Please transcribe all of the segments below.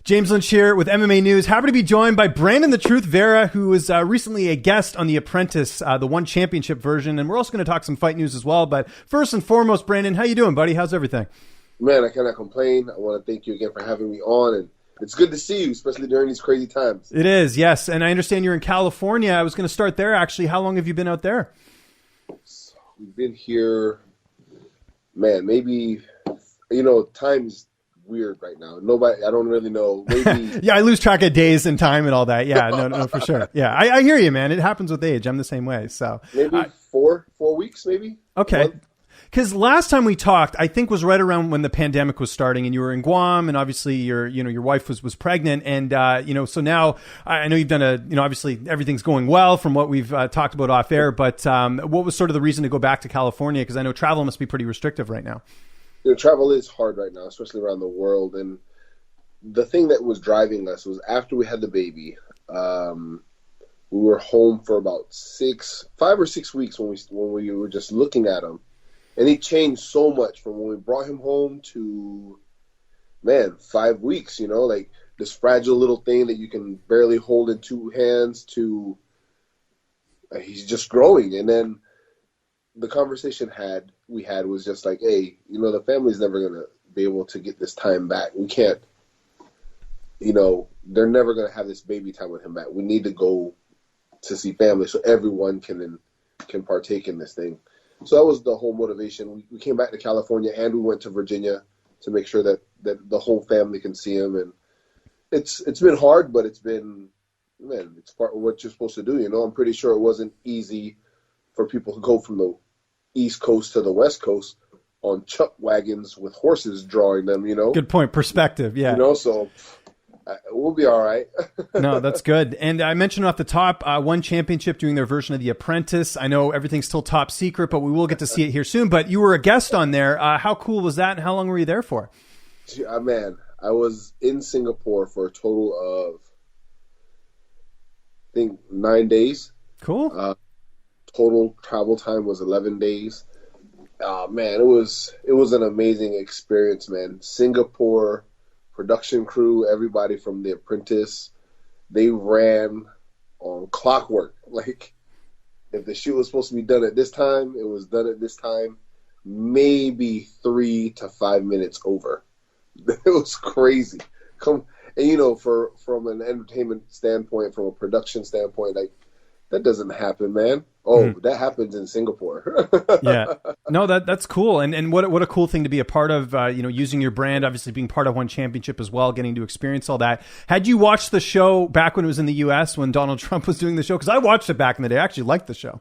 James Lynch here with MMA News. Happy to be joined by Brandon the Truth Vera, who was recently a guest on The Apprentice, the One Championship version. And we're also going to talk some fight news as well. But first and foremost, Brandon, how you doing, buddy? How's everything? Man, I cannot complain. I want to thank you again for having me on. And it's good to see you, especially during these crazy times. It is, yes. And I understand you're in California. I was going to start there, actually. How long have you been out there? We've been here, man, maybe, time's weird right now. I don't really know. Maybe. Yeah, I lose track of days and time and all that. Yeah, no, for sure. Yeah, I hear you, man. It happens with age. I'm the same way. So maybe 4 weeks, maybe. Okay. Because last time we talked, I think was right around when the pandemic was starting, and you were in Guam, and obviously your wife was pregnant, and so now I know you've done obviously everything's going well from what we've talked about off air, but what was sort of the reason to go back to California? Because I know travel must be pretty restrictive right now. Travel is hard right now, especially around the world, and the thing that was driving us was after we had the baby, we were home for about 5 or 6 weeks when we were just looking at him. And he changed so much from when we brought him home to, 5 weeks, like this fragile little thing that you can barely hold in 2 hands to he's just growing. And then the conversation we had was just like, hey, the family's never going to be able to get this time back. We can't, they're never going to have this baby time with him back. We need to go to see family so everyone can partake in this thing. So that was the whole motivation. We came back to California and we went to Virginia to make sure that the whole family can see him. And it's been hard, but it's been, it's part of what you're supposed to do. I'm pretty sure it wasn't easy for people to go from the East Coast to the West Coast on chuck wagons with horses drawing them, Good point. Perspective, yeah. So we'll be all right. No, that's good. And I mentioned off the top, One Championship doing their version of The Apprentice. I know everything's still top secret, but we will get to see it here soon. But you were a guest on there. How cool was that, and how long were you there for? Man, I was in Singapore for a total of, I think, 9 days. Cool. Total travel time was 11 days. Man, it was an amazing experience, man. Singapore production crew, everybody from The Apprentice, they ran on clockwork. Like, if the shoot was supposed to be done at this time, it was done at this time, maybe 3 to 5 minutes over. It was crazy. From an entertainment standpoint, from a production standpoint, like, that doesn't happen, man. That happens in Singapore. Yeah. No, that's cool. And what a cool thing to be a part of, using your brand, obviously being part of One Championship as well, getting to experience all that. Had you watched the show back when it was in the U.S., when Donald Trump was doing the show? Because I watched it back in the day. I actually liked the show.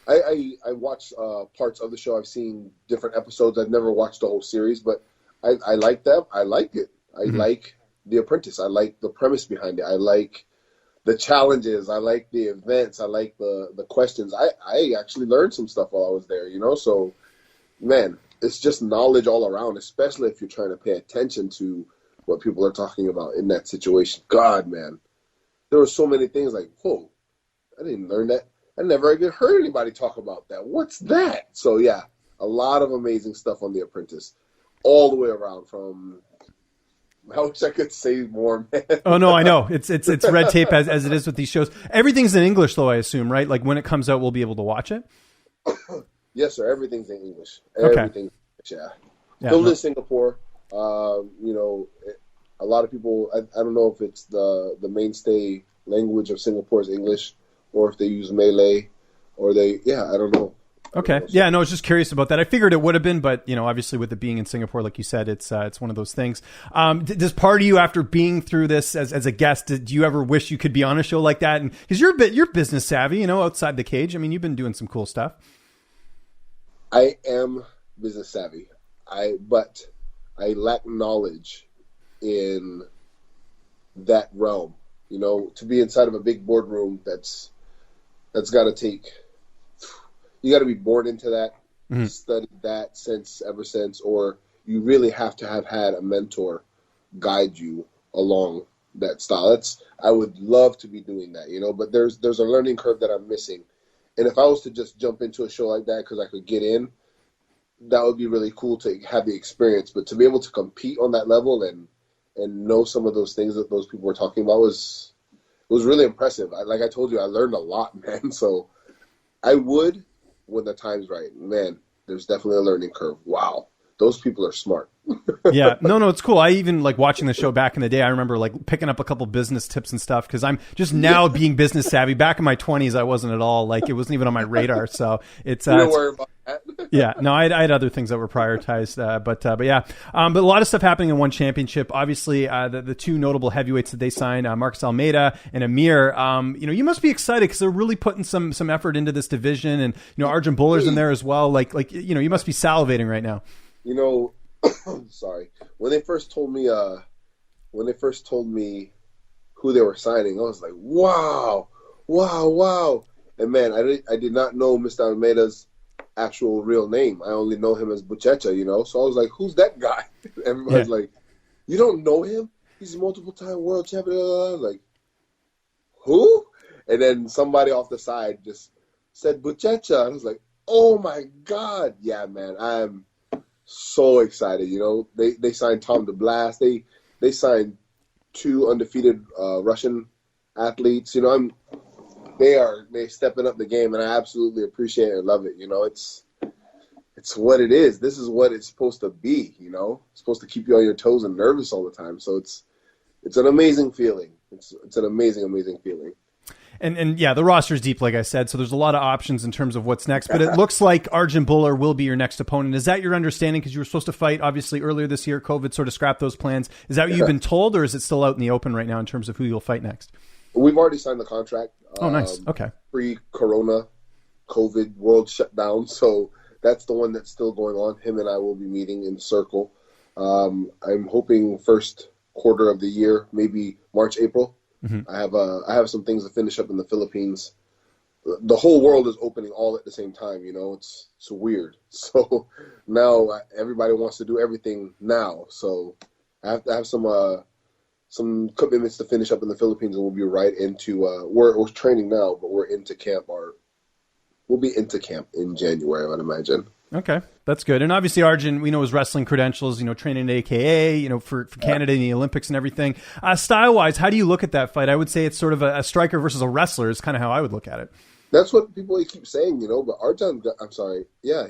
I watched parts of the show. I've seen different episodes. I've never watched the whole series, but I like that. I like it. I like The Apprentice. I like the premise behind it. I like the challenges. I like the events. I like the questions. I actually learned some stuff while I was there, So, man, it's just knowledge all around, especially if you're trying to pay attention to what people are talking about in that situation. God, man, there were so many things like, whoa, I didn't learn that. I never even heard anybody talk about that. What's that? So, yeah, a lot of amazing stuff on The Apprentice all the way around from... I wish I could say more, man. Oh, no, I know. It's red tape as it is with these shows. Everything's in English, though, I assume, right? Like, when it comes out, we'll be able to watch it? Yes, sir. Everything's in English. Okay. Everything's in English, yeah. Filmed in Singapore. A lot of people, I don't know if it's the mainstay language of Singapore is English, or if they use Malay, or I don't know. Okay. Yeah, no, I was just curious about that. I figured it would have been, but, obviously with it being in Singapore, like you said, it's one of those things. Does part of you, after being through this as a guest, do you ever wish you could be on a show like that? And because you're business savvy, outside the cage. I mean, you've been doing some cool stuff. I am business savvy. But I lack knowledge in that realm. To be inside of a big boardroom, that's got to take... You got to be born into that, studied that ever since, or you really have to have had a mentor guide you along that style. I would love to be doing that, but there's a learning curve that I'm missing. And if I was to just jump into a show like that because I could get in, that would be really cool to have the experience. But to be able to compete on that level and and know some of those things that those people were talking about was really impressive. Like I told you, I learned a lot, man. So I would, when the time's right, man, there's definitely a learning curve. Wow. Those people are smart. Yeah, no, it's cool. I even like watching the show back in the day. I remember like picking up a couple business tips and stuff because I'm just now being business savvy. Back in my 20s, I wasn't at all. Like it wasn't even on my radar. So it's don't worry about that. Yeah, no, I had other things that were prioritized, but yeah, but a lot of stuff happening in one championship. Obviously, the two notable heavyweights that they signed, Marcus Almeida and Amir. You must be excited because they're really putting some effort into this division, and Arjan Bhullar's in there as well. Like you must be salivating right now. Sorry. When they first told me who they were signing, I was like, wow. And man, I did not know Mr. Almeida's actual real name. I only know him as Buchecha, So I was like, who's that guy? Everybody's like, you don't know him? He's a multiple-time world champion. I was like, who? And then somebody off the side just said Buchecha. I was like, oh my God. Yeah, man, I'm so excited. They signed Tom DeBlas. They signed two undefeated Russian athletes. They're stepping up the game, and I absolutely appreciate it and love it. It's what it is. This is what it's supposed to be. It's supposed to keep you on your toes and nervous all the time. So it's an amazing feeling. It's an amazing feeling. And yeah, the roster's deep, like I said, so there's a lot of options in terms of what's next. But it looks like Arjan Bhullar will be your next opponent. Is that your understanding? Because you were supposed to fight, obviously, earlier this year. COVID sort of scrapped those plans. Is that what you've been told, or is it still out in the open right now in terms of who you'll fight next? We've already signed the contract. Oh, nice. Okay. Pre-corona, COVID, world shutdown. So that's the one that's still going on. Him and I will be meeting in Circle. I'm hoping first quarter of the year, maybe March, April. Mm-hmm. I have some things to finish up in the Philippines. The whole world is opening all at the same time. It's weird. So now everybody wants to do everything now. So I have to have some commitments to finish up in the Philippines, and we'll be right into we're training now, but we're into camp. We'll be into camp in January, I would imagine. Okay, that's good. And obviously, Arjan, we know his wrestling credentials, training at AKA, for Canada in the Olympics and everything. Style-wise, how do you look at that fight? I would say it's sort of a striker versus a wrestler is kind of how I would look at it. That's what people keep saying, but Arjan,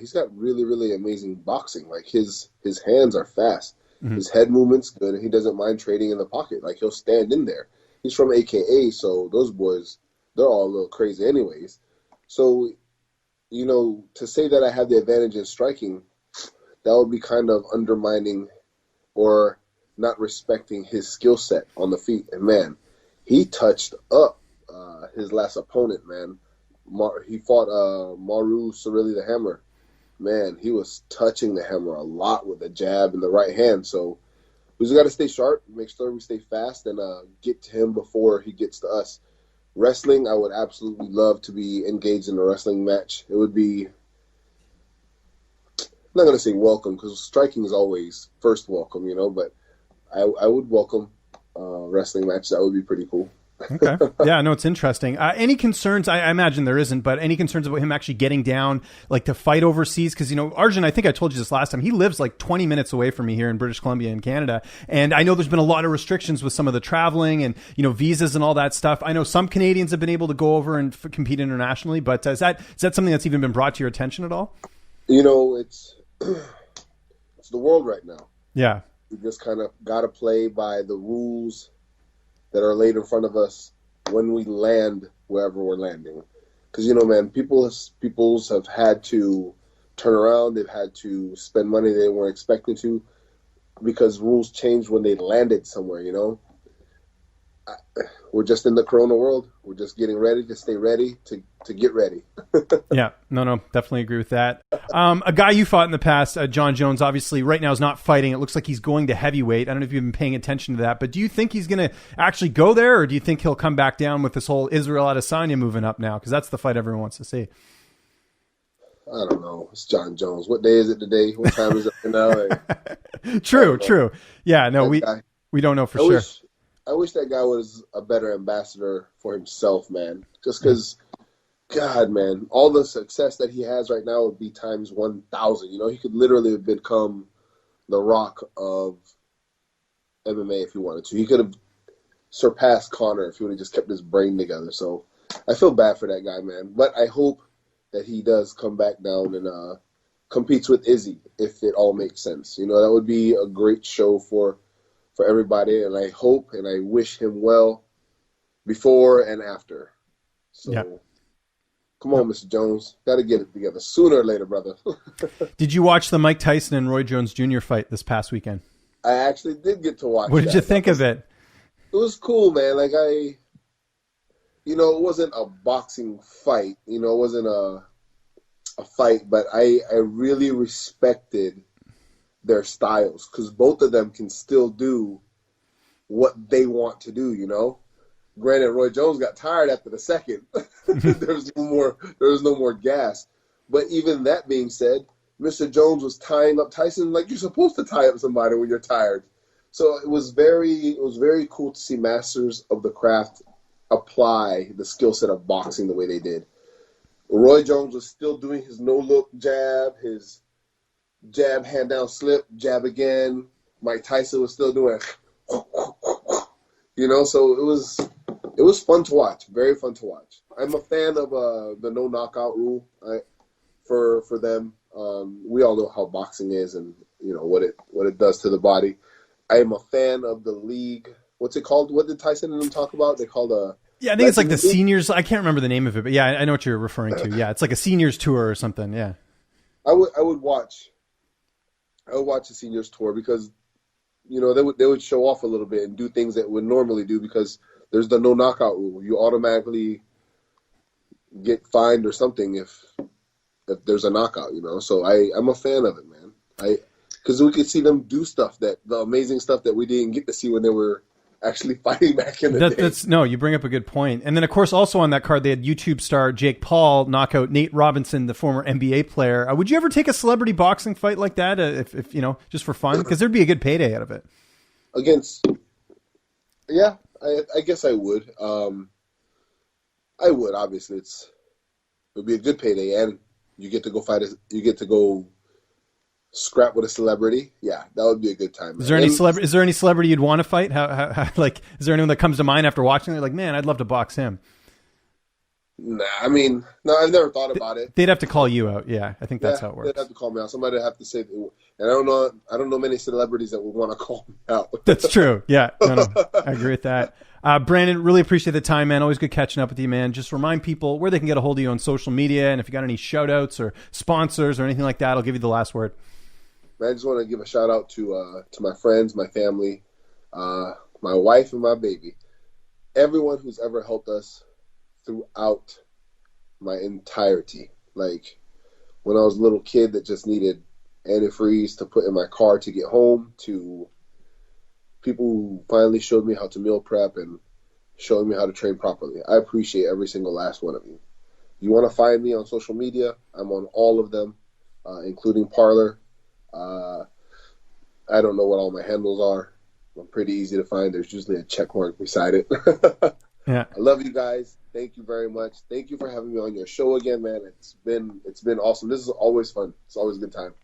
he's got really, really amazing boxing. Like his hands are fast. Mm-hmm. His head movement's good, and he doesn't mind trading in the pocket. Like he'll stand in there. He's from AKA, so those boys, they're all a little crazy anyways. So, to say that I have the advantage in striking, that would be kind of undermining or not respecting his skill set on the feet. And, man, he touched up his last opponent, man. He fought Maru Cirilli the Hammer. Man, he was touching the hammer a lot with the jab and the right hand. So we just got to stay sharp, make sure we stay fast, and get to him before he gets to us. Wrestling, I would absolutely love to be engaged in a wrestling match. It would be, I'm not going to say welcome, because striking is always first welcome, but I would welcome a wrestling match. That would be pretty cool. Okay. Yeah, no, it's interesting. Any concerns? I imagine there isn't, but any concerns about him actually getting down, like to fight overseas? Because, Arjan, I think I told you this last time, he lives like 20 minutes away from me here in British Columbia in Canada. And I know there's been a lot of restrictions with some of the traveling and, visas and all that stuff. I know some Canadians have been able to go over and compete internationally, but is that something that's even been brought to your attention at all? It's the world right now. Yeah. We just kind of got to play by the rules that are laid in front of us when we land wherever we're landing. Because, man, peoples have had to turn around. They've had to spend money they weren't expecting to because rules changed when they landed somewhere, We're just in the corona world. We're just getting ready to stay ready to get ready. Yeah, no, definitely agree with that. A guy you fought in the past, Jon Jones, obviously right now is not fighting. It looks like he's going to heavyweight. I don't know if you've been paying attention to that, but do you think he's going to actually go there, or do you think he'll come back down with this whole Israel Adesanya moving up now? Because that's the fight everyone wants to see. I don't know. It's Jon Jones. What day is it today? What time is it now? True. Yeah, no, we don't know for sure. I wish that guy was a better ambassador for himself, man. Just because, God, man, all the success that he has right now would be times 1,000. He could literally have become the Rock of MMA if he wanted to. He could have surpassed Conor if he would have just kept his brain together. So I feel bad for that guy, man. But I hope that he does come back down and competes with Izzy if it all makes sense. You know, that would be a great show for everybody, and I hope and I wish him well before and after. So, come on, Mr. Jones. Got to get it together sooner or later, brother. Did you watch the Mike Tyson and Roy Jones Jr. fight this past weekend? I actually did get to watch What did you think of it? It was cool, man. Like, it wasn't a boxing fight. You know, it wasn't a fight, but I really respected their styles because both of them can still do what they want to do, you know? Granted, Roy Jones got tired after the second. There was no more gas. But even that being said, Mr. Jones was tying up Tyson like you're supposed to tie up somebody when you're tired. So it was very cool to see masters of the craft apply the skill set of boxing the way they did. Roy Jones was still doing his no-look jab, his jab, hand down, slip, jab again. Mike Tyson was still doing, so it was fun to watch, very fun to watch. I'm a fan of the no knockout rule for them. We all know how boxing is and what it does to the body. I am a fan of the league. What's it called? What did Tyson and them talk about? They called I think it's like the seniors. I can't remember the name of it, but yeah, I know what you're referring to. Yeah, it's like a seniors tour or something. Yeah, I would watch the seniors tour because they would show off a little bit and do things that would normally do because there's the no knockout rule. You automatically get fined or something if there's a knockout. So I'm a fan of it, man. Because we could see them do the amazing stuff that we didn't get to see when they were actually fighting back in the day. You bring up a good point. And then, of course, also on that card, they had YouTube star Jake Paul knock out Nate Robinson, the former NBA player. Would you ever take a celebrity boxing fight like that if just for fun? Because there'd be a good payday out of it. I guess I would. I would, obviously. It would be a good payday, and you get to go scrap with a celebrity. Yeah, that would be a good time. Is there any celebrity you'd want to fight? How is there anyone that comes to mind after watching it? Like, man, I'd love to box him. Nah, no, I've never thought about it. They'd have to call you out. Yeah, I think that's how it works. They'd have to call me out. Somebody would have to say, and I don't know many celebrities that would want to call me out. That's true. Yeah, no, I agree with that. Brandon, really appreciate the time, man. Always good catching up with you, man. Just remind people where they can get a hold of you on social media, and if you got any shout outs or sponsors or anything like that, I'll give you the last word. I just want to give a shout out to my friends, my family, my wife, and my baby. Everyone who's ever helped us throughout my entirety. Like when I was a little kid that just needed antifreeze to put in my car to get home, to people who finally showed me how to meal prep and showing me how to train properly. I appreciate every single last one of you. You want to find me on social media? I'm on all of them, including Parler. I don't know what all my handles are. I'm pretty easy to find. There's usually a check mark beside it. Yeah. I love you guys. Thank you very much. Thank you for having me on your show again, man. It's been awesome. This is always fun. It's always a good time.